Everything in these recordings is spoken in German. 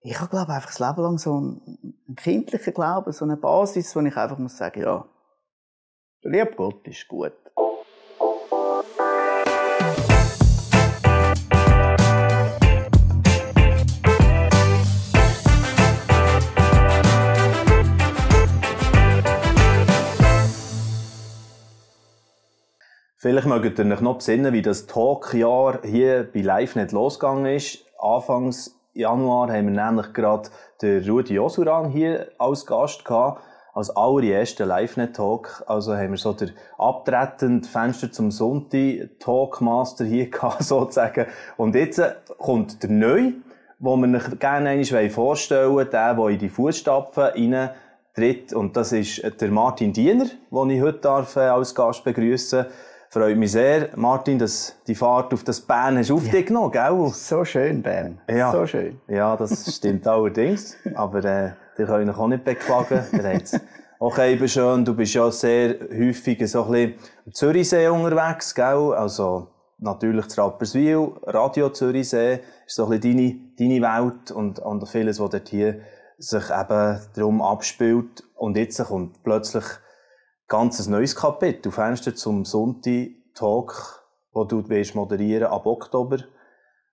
Ich habe, glaube einfach das Leben lang so einen kindlichen Glauben, so eine Basis, wo ich einfach muss sagen, ja, der liebe Gott ist gut. Vielleicht mögt ihr euch noch besinnen, wie das Talkjahr hier bei LiveNet losgegangen ist. Anfangs Januar haben wir nämlich gerade den Rudi Osuran hier als Gast gehabt, als allerersten LiveNet-Talk. Also haben wir so den abtretenden Fenster zum Sonntag Talkmaster hier gehabt, sozusagen. Und jetzt kommt der Neue, den wir euch gerne einmal vorstellen wollen, der in die Fußstapfen reintritt. Und das ist der Martin Diener, den ich heute als Gast begrüßen darf. Freut mich sehr, Martin, dass die Fahrt auf das Bern hast auf dich genommen, gell? So schön, Bern. Ja. So schön. Ja, das stimmt allerdings. Aber ihr könnt euch auch nicht beklagen. Ihr habt's auch eben schön. Du bist ja sehr häufig so ein bisschen am Zürichsee unterwegs, gell? Also natürlich zu Rapperswil, Radio Zürichsee ist so ein bisschen deine Welt und vieles, was dort hier sich eben darum abspielt. Und jetzt kommt plötzlich ganz ein neues Kapitel. Fenster zum Sonntag-Talk, den du moderieren willst, ab Oktober.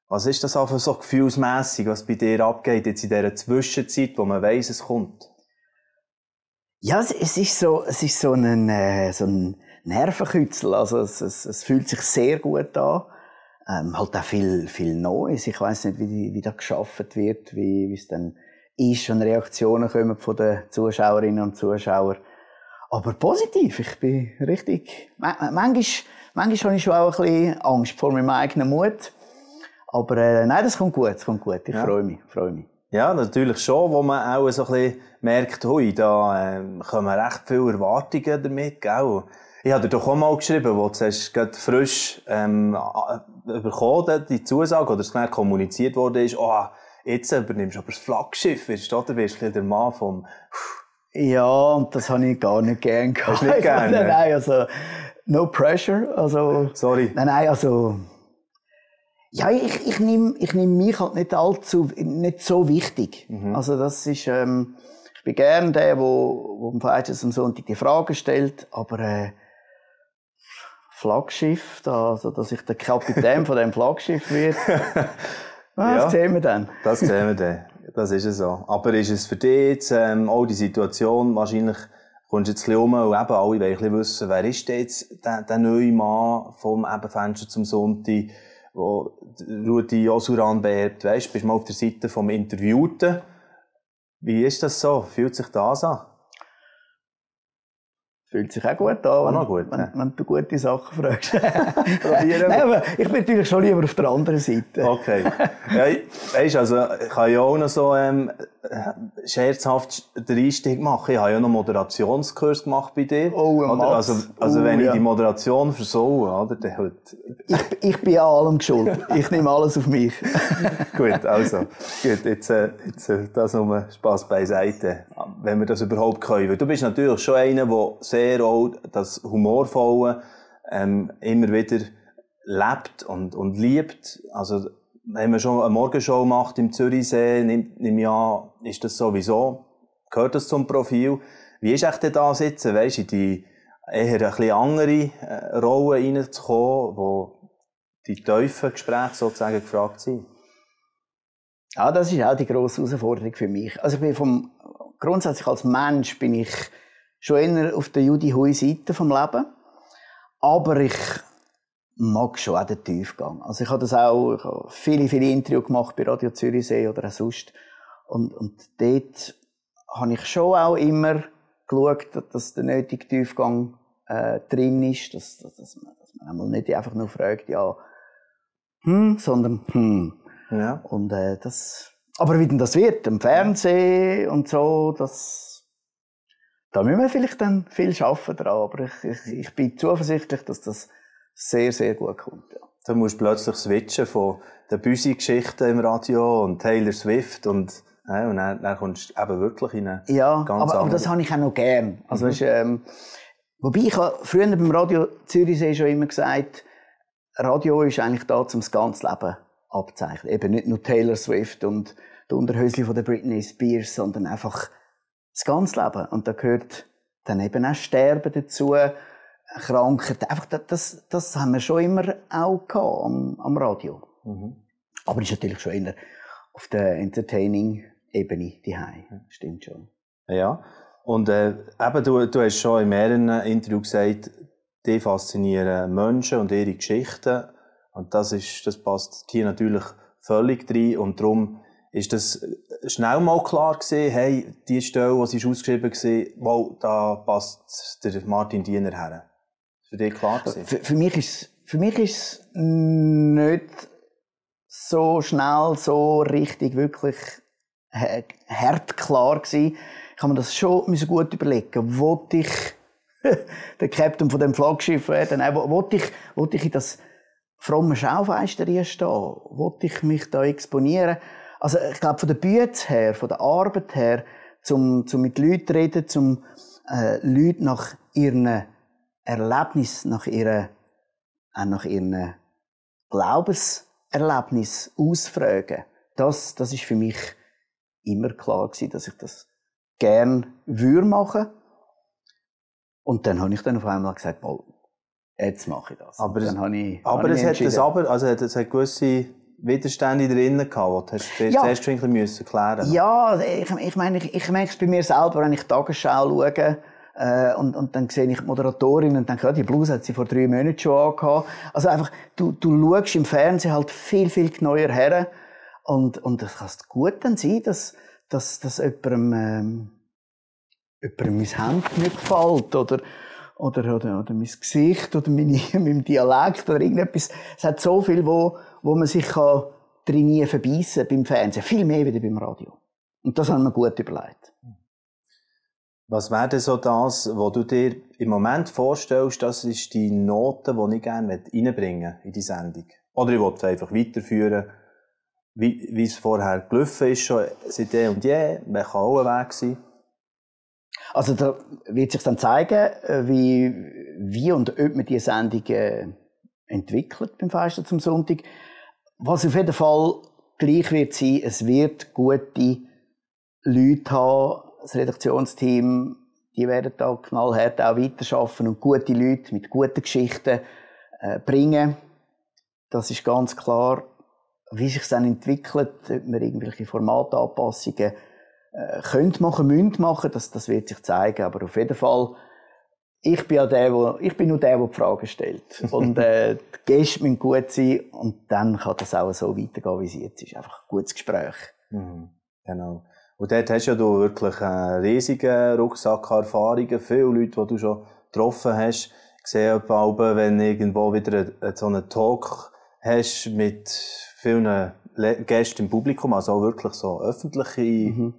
Was ist das einfach so gefühlsmässig, was bei dir abgeht, jetzt in dieser Zwischenzeit, wo man weiss, es kommt? Ja, es ist so ein Nervenkitzel. Also, es fühlt sich sehr gut an. Halt auch viel Neues. Ich weiss nicht, wie das geschaffen wird, wie es dann ist, wenn Reaktionen kommen von den Zuschauerinnen und Zuschauern. Aber positiv. Ich bin richtig, manchmal habe ich schon auch ein bisschen Angst vor meinem eigenen Mut. Aber, nein, das kommt gut, Ich freue mich. Ja, natürlich schon, wo man auch so ein bisschen merkt, hui, da kommen recht viele Erwartungen damit, gell? Ich habe dir doch auch mal geschrieben, wo du hast gerade frisch bekommen, die Zusage, oder es schnell kommuniziert worden ist, jetzt übernimmst du aber das Flaggschiff, wirst du der Mann vom... Ja, und das habe ich gar nicht gern gehabt. Hast du nicht gern? Nein, also, no pressure, also... Sorry. Nein, also... Ja, ich nehm mich halt nicht so wichtig. Mhm. Also, das ist, ich bin gern der, wo am Feiertag am Sonntag die Fragen stellt, aber, Flaggschiff, also, dass ich der Kapitän von dem Flaggschiff werde, das sehen wir dann. Das sehen wir dann. Das ist es so. Aber ist es für dich jetzt auch die Situation, wahrscheinlich kommst du jetzt ein bisschen und eben alle wollen ein bisschen wissen, wer ist denn jetzt der neue Mann vom Fenster zum Sonntag, wo Rudi Osuran beerbt, weisst, bist du mal auf der Seite vom Interviewten. Wie ist das so? Fühlt sich das an? Fühlt sich auch gut an, wenn du gute Sachen fragst. Probieren. Nein, aber ich bin natürlich schon lieber auf der anderen Seite. Okay. Ja, weisst, also, ich kann ja auch noch so, scherzhaft den Einstieg machen. Ich habe ja noch Moderationskurs gemacht bei dir. Oh, oder? Also wenn ich die Moderation versaue, oder? Dann halt. Ich bin an allem schuld. Ich nehme alles auf mich. Gut, also. Gut, jetzt das nur Spass beiseite. Wenn wir das überhaupt können. Weil du bist natürlich schon einer, der sehr auch das Humorvolle, immer wieder lebt und liebt. Also, wenn man schon eine Morgenshow macht im Zürichsee, nimm ja, ist das sowieso, gehört das zum Profil. Wie ist echt da sitzen, weisst, in die eher ein bisschen andere Rollen reinzukommen, wo die tiefen Gespräche sozusagen gefragt sind? Ja, das ist auch die grosse Herausforderung für mich. Also, ich bin grundsätzlich als Mensch bin ich schon eher auf der Judy-Hui-Seite vom Leben. Aber ich mag schon auch den Tiefgang. Also ich habe viele Interviews gemacht bei Radio Zürichsee oder auch sonst. Und dort habe ich schon auch immer geschaut, dass der nötige Tiefgang drin ist, dass man einmal nicht einfach nur fragt, ja, sondern Ja. Und aber wie denn das wird, im Fernsehen und so, da müssen wir vielleicht dann viel arbeiten dran, aber ich bin zuversichtlich, dass das sehr, sehr gut kommt. Ja. Du musst plötzlich switchen von den Büsi-Geschichten im Radio und Taylor Swift und dann kommst du eben wirklich in eine ganz aber das habe ich auch noch gern. Also wobei ich habe früher beim Radio Zürichsee schon immer gesagt, Radio ist eigentlich da, um das ganze Leben abzeichnen. Eben nicht nur Taylor Swift und die Unterhöschen von der Britney Spears, sondern einfach das ganze Leben. Und da gehört dann eben auch Sterben dazu, Krankheit. Einfach das haben wir schon immer auch gehabt am Radio. Aber es ist natürlich schon eher auf der Entertaining-Ebene daheim. Stimmt schon. Ja. Und eben, du hast schon in mehreren Interviews gesagt, dich faszinieren Menschen und ihre Geschichten. Und das passt hier natürlich völlig rein. Und darum ist das schnell mal klar gewesen, hey, die Stelle, die sie ausgeschrieben war, wow, da passt der Martin Diener her. Für dich klar gewesen? Für mich ist es nicht so schnell, so richtig, wirklich hart klar gewesen. Ich habe mir das schon gut überlegen. Wollte ich der Captain von dem Flaggschiff werden? Wollte ich in das fromme Schaufenster stehen? Wollte ich mich da exponieren? Also, ich glaube, von der Bühne her, von der Arbeit her, zum mit Leuten reden, zum Leute nach ihren Erlebnissen, nach ihren Glaubenserlebnis ausfragen. Das ist für mich immer klar gewesen, dass ich das gern machen. Und dann habe ich dann auf einmal gesagt, jetzt mache ich das. Aber es hat gewisse Widerstände drin gehabt, die du zuerst klären müssen. Ja, ich merke es bei mir selber, wenn ich die Tagesschau schaue, und dann sehe ich die Moderatorin und denke, ja, die Bluse hat sie vor 3 Monaten schon angehabt. Also einfach, du schaust im Fernsehen halt viel, viel genauer her. Und das kann gut dann sein, dass jemandem mein Hemd nicht gefällt oder mein Gesicht oder mein Dialekt oder irgendetwas. Es hat so viel, wo man sich drin verbeissen beim Fernsehen. Viel mehr wieder beim Radio. Und das haben wir gut überlegt. Was wäre denn so das, was du dir im Moment vorstellst, das ist die Note, die ich gerne reinbringen in die Sendung? Oder ich will es einfach weiterführen, wie es vorher gelaufen ist, schon seit je und je, man kann auch ein Weg sein. Also da wird sich dann zeigen, wie und ob man diese Sendung entwickelt beim Fenster zum Sonntag. Was auf jeden Fall gleich wird sein, es wird gute Leute haben, das Redaktionsteam, die werden da knallhart auch weiterarbeiten und gute Leute mit guten Geschichten bringen. Das ist ganz klar. Wie sich es dann entwickelt, ob wir irgendwelche Formatanpassungen müssen machen, das wird sich zeigen. Aber auf jeden Fall, ich bin nur der die Fragen stellt. Und die Gäste müssen gut sein und dann kann das auch so weitergehen, wie es jetzt ist. Einfach ein gutes Gespräch. Genau. Und dort hast du ja wirklich einen riesigen Rucksack an Erfahrungen, viele Leute, die du schon getroffen hast. Ich sehe aber, wenn irgendwo wieder so einen Talk hast mit vielen Gästen im Publikum, also auch wirklich so öffentliche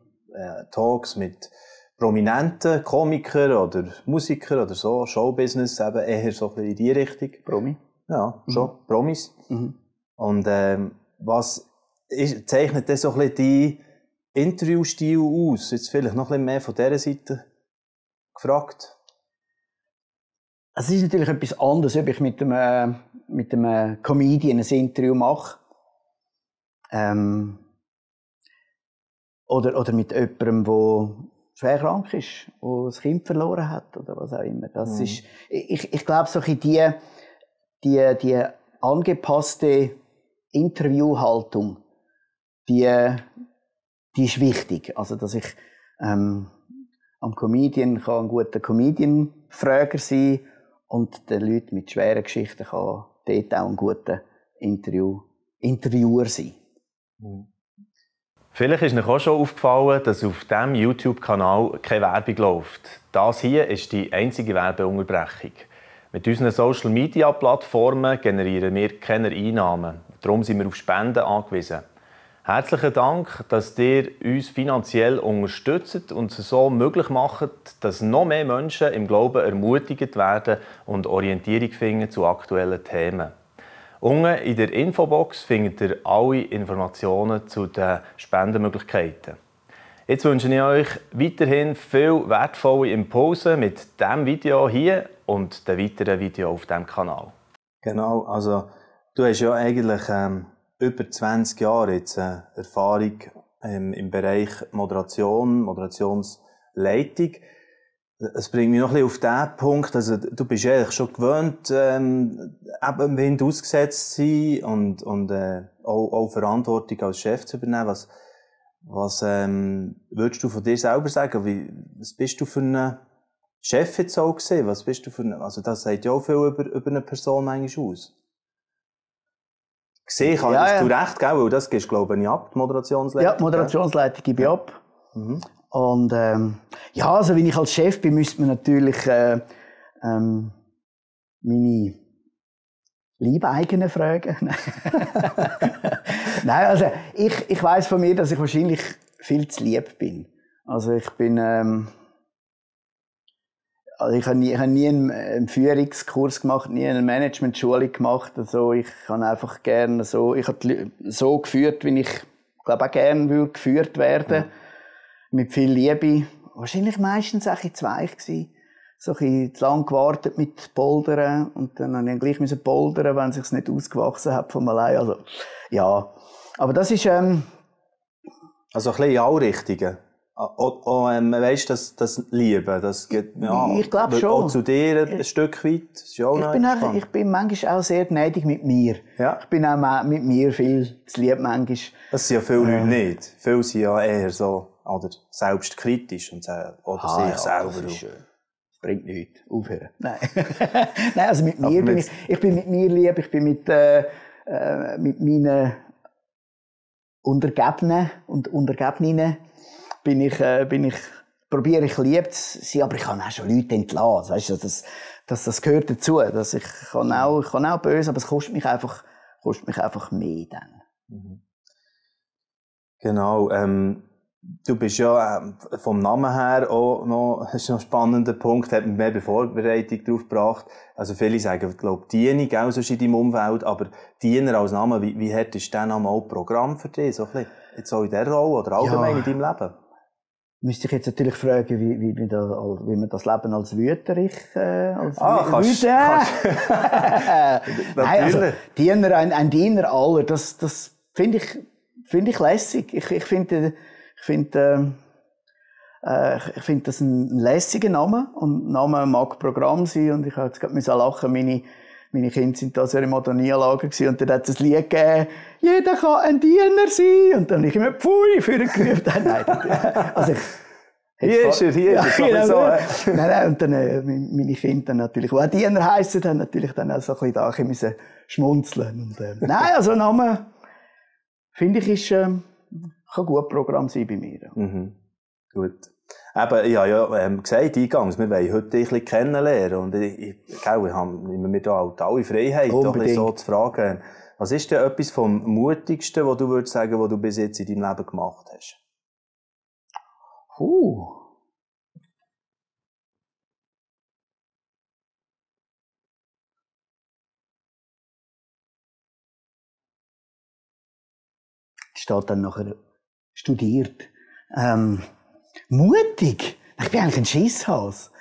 Talks mit prominenten Komikern oder Musikern oder so, Showbusiness, eben eher so in die Richtung. Promi? Ja, schon, Promis. Und was zeichnet das so ein bisschen die Interviewstil aus? Jetzt vielleicht noch ein bisschen mehr von dieser Seite gefragt. Es ist natürlich etwas anderes, ob ich mit einem Comedian ein Interview mache. Oder mit jemandem, der schwer krank ist, der ein Kind verloren hat oder was auch immer. Das ist, ich glaube, so die angepasste Interviewhaltung, die ist wichtig. Also, dass ich am Comedian kann ein guter Comedian-Frager sein und den Leuten mit schweren Geschichten kann dort auch ein guter Interviewer sein. Vielleicht ist euch auch schon aufgefallen, dass auf diesem YouTube-Kanal keine Werbung läuft. Das hier ist die einzige Werbeunterbrechung. Mit unseren Social-Media-Plattformen generieren wir keine Einnahmen. Darum sind wir auf Spenden angewiesen. Herzlichen Dank, dass ihr uns finanziell unterstützt und es so möglich macht, dass noch mehr Menschen im Glauben ermutigt werden und Orientierung finden zu aktuellen Themen. Unten in der Infobox findet ihr alle Informationen zu den Spendenmöglichkeiten. Jetzt wünsche ich euch weiterhin viel wertvolle Impulse mit diesem Video hier und den weiteren Videos auf diesem Kanal. Genau, also du hast ja eigentlich über 20 Jahre jetzt Erfahrung im Bereich Moderation, Moderationsleitung. Es bringt mich noch ein bisschen auf den Punkt, also du bist eigentlich schon gewöhnt, eben im Wind ausgesetzt zu sein und auch Verantwortung als Chef zu übernehmen. Was würdest du von dir selber sagen? Was bist du für einen Chef jetzt auch gesehen? Was bist du für also das sagt ja auch viel über eine Person manchmal aus. Gesehen kannst du recht, gell? Weil das gehst, glaube ich, ab, die Moderationsleitung. Ja, die Moderationsleitung gebe ich ab. Mhm. Und ja, also wenn ich als Chef bin, müsste man natürlich meine Liebeigenen fragen. Nein, also ich weiss von mir, dass ich wahrscheinlich viel zu lieb bin. Also ich bin also ich habe nie einen Führungskurs gemacht, nie eine Managementschule gemacht. Also ich habe einfach gerne so, ich habe so geführt, wie ich glaube auch gerne würde geführt werden. Mit viel Liebe. Wahrscheinlich meistens auch zu weich gewesen. So ein bisschen zu lang gewartet mit Bouldern. Und dann musste ich gleich bouldern, wenn es sich nicht ausgewachsen hat von allein. Also, ja. Aber das ist, also ein bisschen in alle Richtungen. Weisst du, das Liebe, das geht, ja. Ich glaube schon. Auch zu dir ein Stück weit. Das ist auch ich bin manchmal auch sehr gnädig mit mir. Ja. Ich bin auch mit mir viel zu lieb manchmal. Das sind ja viele Leute nicht. Viele sind ja eher so, oder selbstkritisch und oder sich selber. Das ist schön. Das bringt nichts. Aufhören. Nein. Nein, also mit mir bin ich bin mit mir lieb, ich bin mit meinen Untergebenen und Untergebninnen probiere ich lieb zu sein, aber ich kann auch schon Leute entlassen. Weißt du, das gehört dazu. Ich kann auch böse, aber es kostet mich einfach mehr dann. Mhm. Genau, du bist ja vom Namen her auch noch, das ist noch ein spannender Punkt, hat mich mehr bei Vorbereitung drauf gebracht. Also viele sagen, ich glaube, Dienung auch so in deinem Umfeld, aber Diener als Name, wie hart ist der Name auch Programm für dich? So ein bisschen, jetzt auch in dieser Rolle oder allgemein in deinem Leben? Müsste ich jetzt natürlich fragen, wie man das Leben als Wüterich, als kannst Nein, also, Diener, ein Diener aller, das finde ich lässig. Ich finde das ein lässiger Name. Und Name mag Programm sein. Und ich habe jetzt gerade lachen, meine Kinder sind da so im Modernianlager gewesen. Und dann hat es ein Lied gegeben, jeder kann ein Diener sein. Und dann habe ich immer Pfui für ihn gerufen. Nein, also hier ist er, genau, so. Nein, und dann meine Kinder dann natürlich, die auch Diener heissen, haben natürlich dann auch so ein bisschen da schmunzeln. Und, nein, also Name, finde ich, kann gut Programm sein bei mir. Mhm. Gut. Eben, ich habe ja gesagt, eingangs, wir wollen heute dich ein bisschen kennenlernen. Und ich habe mir da halt alle Freiheit, doch ein bisschen so zu fragen. Was ist denn etwas vom Mutigsten, was du würdest sagen, was du bis jetzt in deinem Leben gemacht hast? Steht dann nachher studiert. Mutig? Ich bin eigentlich ein Schisshals.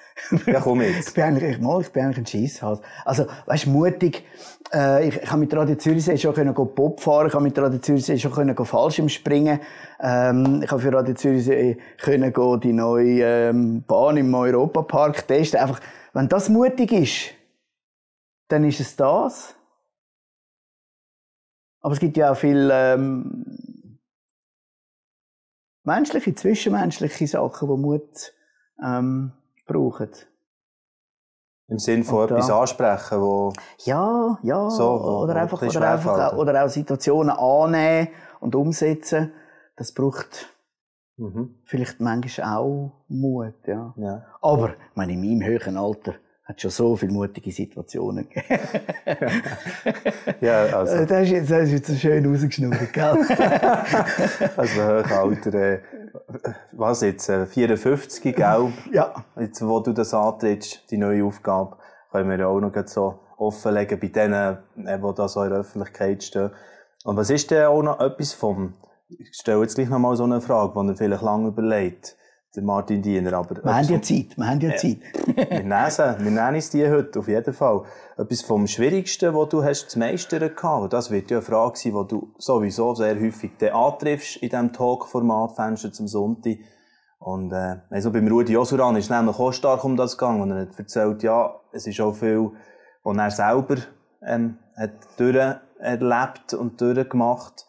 Ja, komm jetzt. Ich bin eigentlich ein Schisshals. Also, weißt du, mutig, ich kann mit Radio Zürichsee schon Bob fahren, ich kann mit Radio Zürichsee schon Fallschirm springen, ich kann für Radio Zürichsee die neue Bahn im Europapark testen. Einfach, wenn das mutig ist, dann ist es das. Aber es gibt ja auch viel zwischenmenschliche Sachen, die Mut brauchen. Im Sinne von etwas ansprechen, wo... Ja. So, oder auch Situationen annehmen und umsetzen. Das braucht vielleicht manchmal auch Mut, ja. Aber, ich meine, in meinem höheren Alter hat schon so viele mutige Situationen gegeben. Ja, also. Das ist jetzt so schön rausgeschnurrt, gell? Also, Hochalter, was jetzt, 54, gell? Ja. Jetzt, wo du das antrittst, die neue Aufgabe, können wir ja auch noch so offenlegen bei denen, die da so in der Öffentlichkeit stehen. Und was ist denn auch noch etwas ich stelle jetzt gleich noch mal so eine Frage, die ihr vielleicht lange überlegt. der Martin Diener. Aber wir haben ja Zeit. wir nehmen es die heute, auf jeden Fall. Etwas vom Schwierigsten, was du hast zu meistern gehabt, das wird ja eine Frage sein, die du sowieso sehr häufig antriffst in diesem Talk-Format «Fenster zum Sonntag». Und also beim Rudi Josuran ist es nämlich auch stark um das gegangen. Und er hat erzählt, ja, es ist auch viel, was er selber hat durcherlebt und durchgemacht.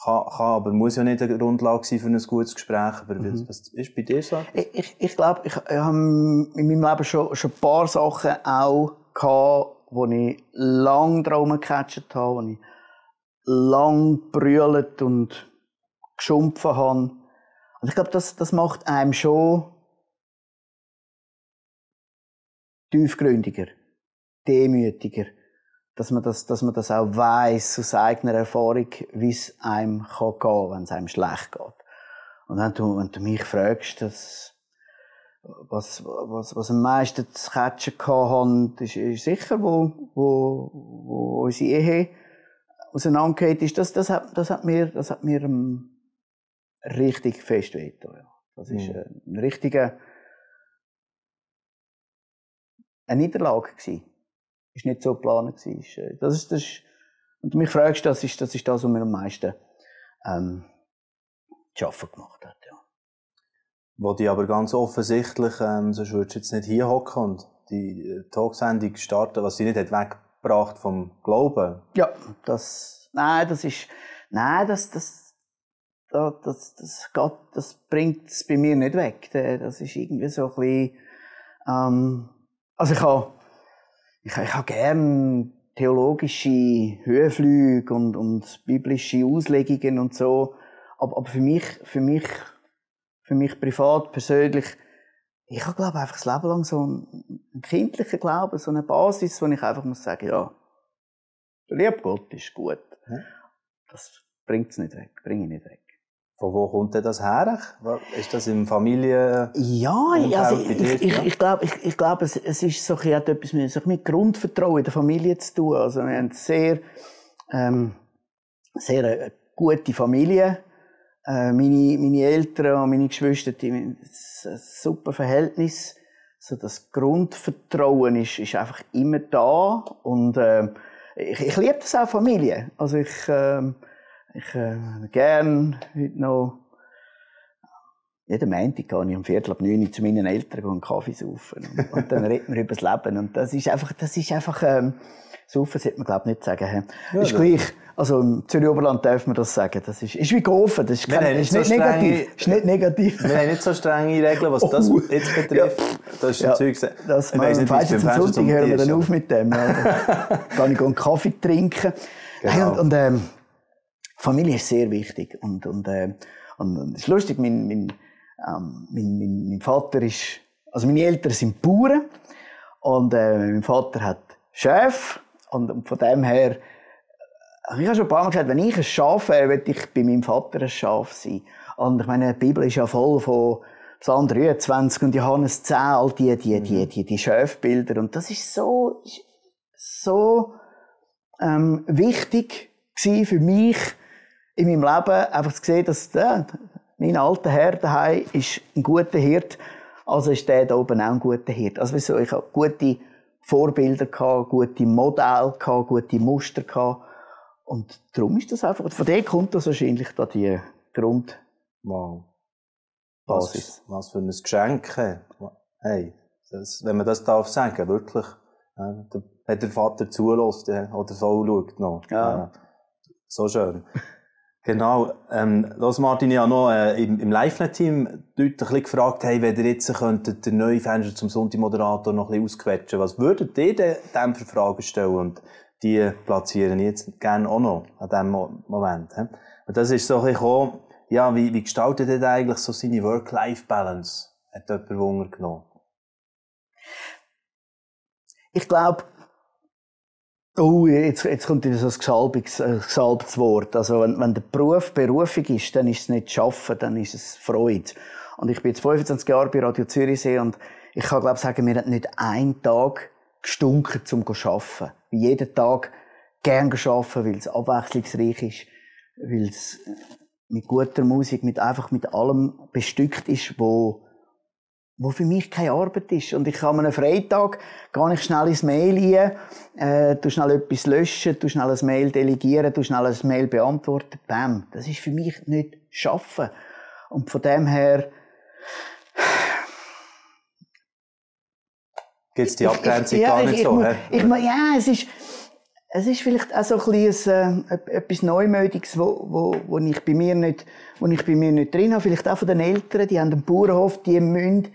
Aber muss ja nicht eine Grundlage sein für ein gutes Gespräch. Aber was ist bei dir so? Ich glaube, ich habe in meinem Leben schon ein paar Sachen auch gehabt, wo ich lang dran gecatcht habe, wo ich lang brüllt und geschumpfen habe. Und ich glaube, das macht einem schon tiefgründiger, demütiger. Dass man das auch weiss, aus eigener Erfahrung, wie es einem gehen kann, wenn es einem schlecht geht. Und wenn du mich fragst, was am meisten zu catchen hatten, ist sicher, wo unsere Ehe auseinandergeht, ist, das hat mir richtig fest wehgetan. Ja. Das ist eine Niederlage gewesen. Ist nicht so geplant gewesen. Und du mich fragst, das ist das, was mir am meisten zu arbeiten gemacht hat. Ja. Wo die aber ganz offensichtlich, sonst würdest du jetzt nicht hier hocken und die Talksendung starten, was sie nicht hat weggebracht vom Glauben. Ja, das bringt es bei mir nicht weg. Das ist irgendwie so ein bisschen, also ich habe gerne theologische Höhenflüge und biblische Auslegungen und so. Aber für mich privat, persönlich, ich habe, glaube ich, einfach das Leben lang so einen kindlichen Glauben, so eine Basis, wo ich einfach muss sagen, ja, der liebe Gott ist gut. Das bringe ich nicht weg. Von wo kommt denn das her? Ist das im Familien? Ja, also ich glaube, es ist so etwas mit Grundvertrauen in der Familie zu tun. Also wir haben sehr gute Familie. Meine Eltern und meine Geschwister, die haben ein super Verhältnis. So das Grundvertrauen ist einfach immer da. Und ich liebe das auch, Familie. Also ich gerne heute noch, jeden Montag gehe ich um 8:45 zu meinen Eltern einen Kaffee saufen. Und dann reden wir über das Leben. Und das ist einfach, saufen sollte man, glaube ich, nicht sagen. Ja, ist gleich. Also im Zürich Oberland darf man das sagen. Das ist wie Golfen. Das ist nicht negativ. Wir haben nicht so strenge Regeln, was das jetzt betrifft. Ja. Das ist ein Zeug. Das Fenster zum Sonntag hören wir dann auf mit dem. Ja. Dann gehe ich einen Kaffee trinken. Genau. Und Familie ist sehr wichtig. Und es ist lustig, mein Vater ist, also meine Eltern sind Bauern. Und mein Vater hat Schäfe. Und von dem her, ich habe schon ein paar Mal gesagt, wenn ich ein Schaf wäre, würde ich bei meinem Vater ein Schaf sein. Und ich meine, die Bibel ist ja voll von Psalm 23 und Johannes 10, all die Schafbilder. Und das ist so wichtig gewesen für mich in meinem Leben, einfach zu sehen, dass mein alter Herr daheim ist ein guter Hirt, also ist der da oben auch ein guter Hirt. Also ich habe gute Vorbilder gehabt, gute Modelle gehabt, gute Muster gehabt. Und darum ist das einfach, von dem kommt das wahrscheinlich da die Grundbasis. Wow. Was für ein Geschenk. Hey, wenn man das darf sagen, wirklich, wenn der Vater zulässt oder so schaut noch. Ja. So schön. Genau. Los Martin, ich habe noch im Live-Net-Team deutlich gefragt, hey, wenn ihr jetzt könntet, den neuen Fenster zum Sonntag-Moderator noch ein bisschen ausquetschen, was würdet ihr dem für Fragen stellen? Und die platzieren jetzt gerne auch noch an diesem Moment. Und das ist so ein bisschen gekommen, ja, wie gestaltet ihr eigentlich so seine Work-Life-Balance? Hat jemand Wunder genommen? Ich glaube, jetzt kommt wieder so ein gesalbtes Wort. Also, wenn der Beruf Berufung ist, dann ist es nicht Schaffen, dann ist es Freude. Und ich bin jetzt 25 Jahre bei Radio Zürichsee und ich kann, glaube ich, sagen, wir haben nicht einen Tag gestunken, um zu arbeiten. Jeden Tag gern arbeiten, weil es abwechslungsreich ist, weil es mit guter Musik, einfach mit allem bestückt ist, wo für mich keine Arbeit ist. Und ich kann an einem Freitag gar nicht schnell ins Mail rein, tu schnell etwas löschen, tu schnell ein Mail delegieren, tu schnell ein Mail beantworten. Bam. Das ist für mich nicht Schaffen. Und von dem her, gibt es die Abgrenzung gar nicht so? Es ist vielleicht auch so ein bisschen etwas Neumodiges, wo ich bei mir nicht drin habe. Vielleicht auch von den Eltern, die haben einen Bauernhof, die müssen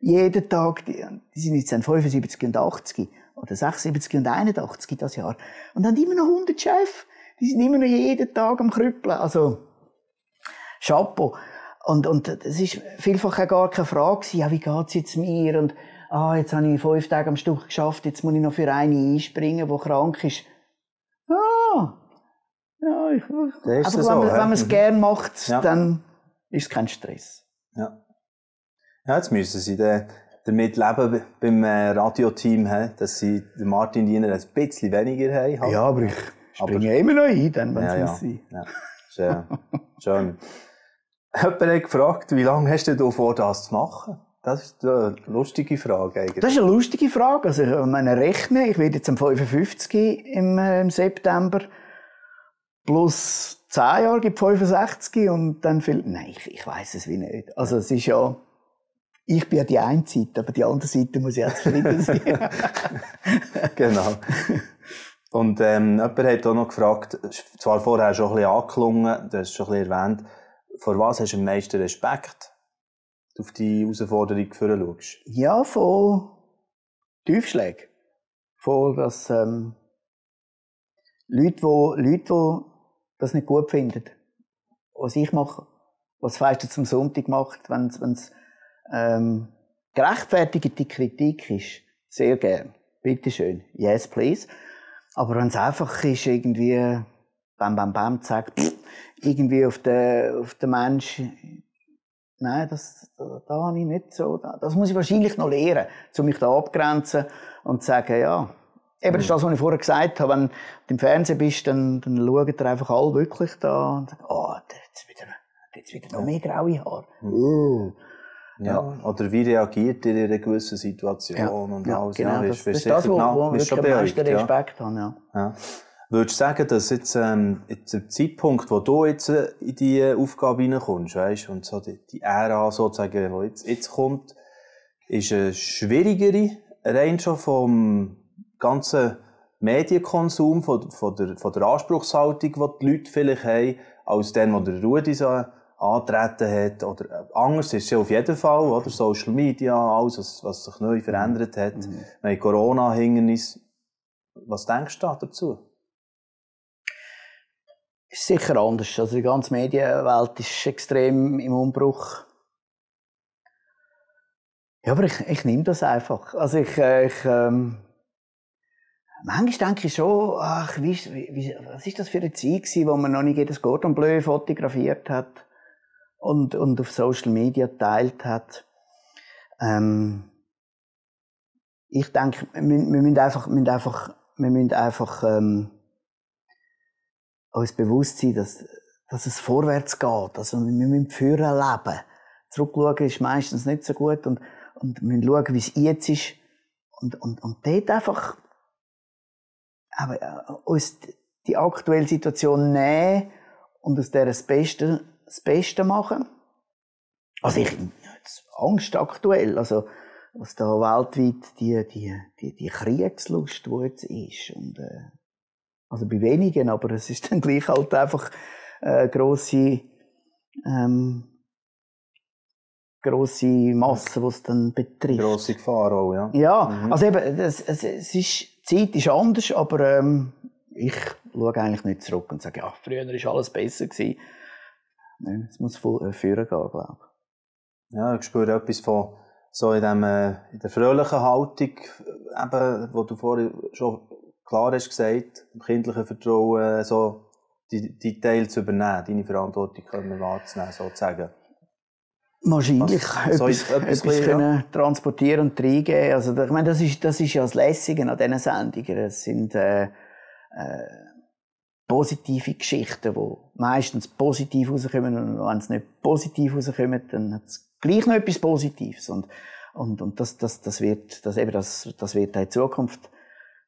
jeden Tag, die sind jetzt 75 und 80 oder 76 und 81 das Jahr und haben immer noch 100 Chefs. Die sind immer noch jeden Tag am Krüppeln. Also, Chapeau. Und es ist vielfach auch gar keine Frage gewesen, ja, wie geht's jetzt mir? Und, jetzt habe ich 5 Tage am Stück geschafft, jetzt muss ich noch für eine einspringen, die krank ist. Einfach, so, wenn man es gerne macht, dann ist es kein Stress. Ja. Ja, jetzt müssen Sie damit leben beim Radioteam, dass Sie den Martin Diener ein bisschen weniger haben. Ja, aber ich springe immer noch ein, wenn es muss sein. Ja. Schön. Jemand hat gefragt, wie lange hast du vor, das zu machen? Das ist eine lustige Frage eigentlich. Das ist eine lustige Frage. Also, ich meine, rechnen, ich werde jetzt am 55 im September. Plus 10 Jahre gibt 65 und dann viel. Nein, ich weiss es wie nicht. Also, es ist ja, ich bin ja die eine Seite, aber die andere Seite muss ja zufrieden sein. Genau. Und jemand hat auch noch gefragt, zwar vorher schon ein bisschen angeklungen, du hast es schon ein bisschen erwähnt, vor was hast du am meisten Respekt, auf die Herausforderung schaust? Ja, von Tiefschlägen. Von dass Leute, die das nicht gut finden, was ich mache, was Feister zum Sonntag macht, wenn es gerechtfertigte Kritik ist, sehr gern. Bitteschön. Yes, please. Aber wenn es einfach ist, irgendwie, bam, zack, irgendwie auf den Mensch, nein, da habe ich nicht so, das muss ich wahrscheinlich noch lernen, um mich da abgrenzen und zu sagen, ja, eben, das ist das, was ich vorher gesagt habe, wenn du im Fernsehen bist, dann schauen dir einfach alle wirklich da und sagen, jetzt wieder noch mehr graue Haare. Ja. Oder wie reagiert ihr in einer gewissen Situation und alles. Genau, das ist das, wo ich am meisten Respekt habe. Ja. Würdest du sagen, dass jetzt der Zeitpunkt, wo du jetzt in die Aufgabe hineinkommst, weißt, und so die Ära sozusagen, die jetzt kommt, ist eine schwierigere, rein schon vom ganzen Medienkonsum, von der Anspruchshaltung, die die Leute vielleicht haben, als den, wo der Rudi so antreten hat, oder anders ist es ja auf jeden Fall, oder? Social Media, alles, was sich neu verändert hat. Wir haben Corona-Hindernis. Was denkst du dazu? Ist sicher anders. Also die ganze Medienwelt ist extrem im Umbruch. Ja, aber ich nehme das einfach. Also manchmal denke ich schon, was ist das für eine Zeit gewesen, wo man noch nicht jedes Cordon Bleu fotografiert hat und auf Social Media geteilt hat. Ich denke, wir müssen einfach uns bewusst sein, dass es vorwärts geht. Also wir müssen führen leben. Zurückschauen ist meistens nicht so gut und wir müssen schauen, wie es jetzt ist und dort einfach uns die aktuelle Situation nehmen und aus der das Beste machen. Also ich habe jetzt Angst aktuell, also was da weltweit die Kriegslust, die jetzt ist und also bei wenigen, aber es ist dann gleich halt einfach grosse Masse, die es dann betrifft. Grosse Gefahr auch, ja. Ja, also eben, die Zeit ist anders, aber ich schaue eigentlich nicht zurück und sage, ja, früher war alles besser gewesen. Nein, es muss vorher gehen, glaube ich. Ja, ich spüre etwas von so in der fröhlichen Haltung, eben, wo du vorher schon klar hast gesagt, im kindlichen Vertrauen, so die Teile zu übernehmen, deine Verantwortung können wahrzunehmen, sozusagen. Wahrscheinlich etwas können transportieren und reingeben. Also, ich meine, das ist ja das Lässige an diesen Sendungen. Es sind, positive Geschichten, die meistens positiv rauskommen. Und wenn es nicht positiv rauskommt, dann hat es gleich noch etwas Positives. Und das wird auch in Zukunft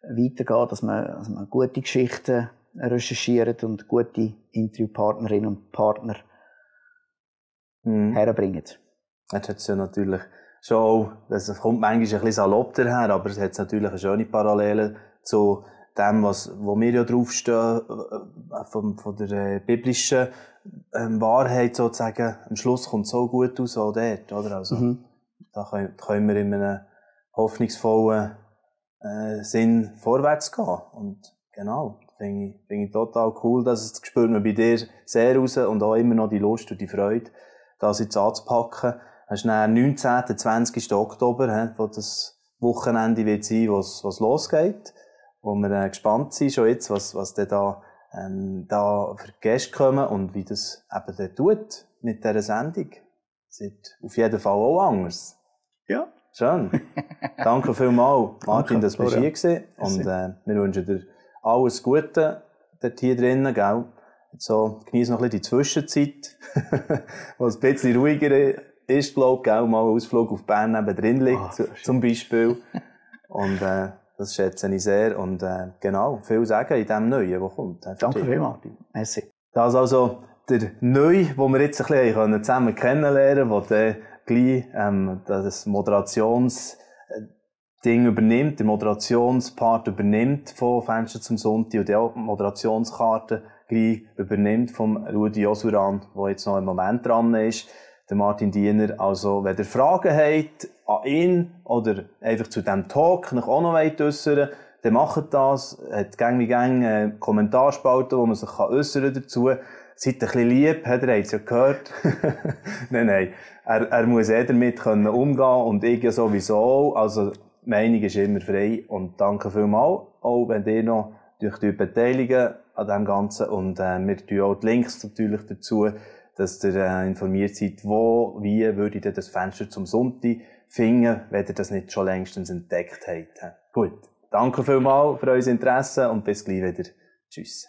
weitergehen, dass man gute Geschichten recherchiert und gute Interviewpartnerinnen und Partner herbringt. Jetzt hat es ja natürlich schon auch, das kommt manchmal ein bisschen salopp daher, aber es hat natürlich eine schöne Parallele zu dem, wo wir ja draufstehen, von der biblischen Wahrheit sozusagen. Am Schluss kommt es so gut aus, auch dort, oder? Also, da können wir in einem hoffnungsvollen Sinn vorwärts gehen. Und genau, finde ich total cool, dass das spürt man bei dir sehr raus und auch immer noch die Lust und die Freude, das jetzt anzupacken. Es ist dann am 19. 20. Oktober, wo das Wochenende wird sein, wo es losgeht. Wo wir gespannt sind, schon jetzt, was denn da für Gäste kommen und wie das eben dann tut mit dieser Sendung. Das wird auf jeden Fall auch anders. Ja. Schön. Danke vielmals, Martin, dass du hier warst. Und wir wünschen dir alles Gute dort hier drinnen, gell? So, genieß noch ein bisschen die Zwischenzeit, wo es ein bisschen ruhiger ist, glaube ich, mal ein Ausflug auf Bern nebendrin liegt, zum Beispiel. Und das schätze ich sehr. Und genau, viel sagen in dem Neuen, was kommt. Danke vielmals, Martin. Merci. Das ist also der Neue, den wir jetzt ein bisschen zusammen kennenlernen können, der gleich das Moderationsding übernimmt, den Moderationspart übernimmt von Fenster zum Sonntag und die auch Moderationskarte gleich übernimmt vom Rudi Josuran, der jetzt noch im Moment dran ist. Der Martin Diener. Also, wenn ihr Fragen habt an ihn oder einfach zu diesem Talk noch auch noch äußern, dann macht das. Er hat gang Kommentarspalte, wo man sich äußern dazu. Seid ein bisschen lieb, habt ihr es ja gehört. Nein. Er muss damit umgehen und ich ja sowieso auch. Also, die Meinung ist immer frei. Und danke vielmals, auch wenn ihr noch durch die beteiligen an dem Ganzen. Und wir tun auch die Links natürlich dazu, dass ihr informiert seid, wo, wie würde ich das Fenster zum Sonntag finden, wenn ihr das nicht schon längstens entdeckt habt. Gut. Danke vielmals für euer Interesse und bis gleich wieder. Tschüss.